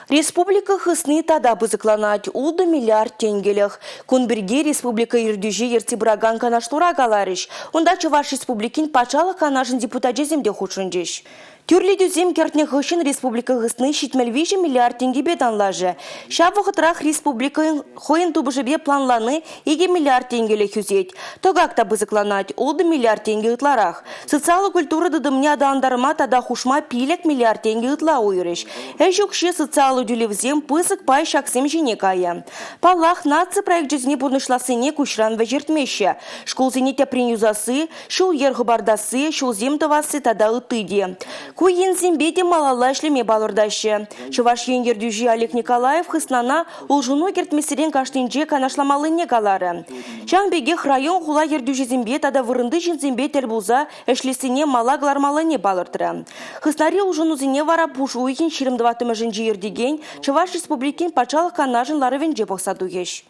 Республика хысны тада бызыкланать улды миллиард тенгелях. Кунберге республика ирдюжи ертибраган канаштура галарыш. Онда Чуваш республикин пачала канашын депутат земде худшынжиш. Тюрли дюзем кертне хышын республика хысны щитмельвижи миллиард тенге беданлажы. Шав вахытрах республика хоен тубышыбе планланы иге миллиард тенгеле хюзеть. Тогакта бызыкланать улды миллиард тенге ытларах. Социалы культура дыдымне адандарма тада хушма пилек миллиард тенге ытла уйрыш. Эжукши социалы дюлевзем пысык пай шаксем жіне кая. Палах наци проект жизни бурнышласыне кушран вежертмеше. Школ зенетя принюзасы, шул ергыбардасы, шул земтовасы тада ытыде. Куен зембеде малала шлеме балырдашы. Чуваш еңгердюжи Олег Николаев хыснана улжуну кертмесерен каштинже канашламалыне калары. Чанбегех район хула ердюжи зембе тада вырынды жин зембе телбуза эшлесине мала глармалыне балырдыры. Хыснари улжуну зене вара пуш уйхин ширымдыватымы жинжи ердеген Чуваш республикин пачалық канажын ларывенже бақсаду еш.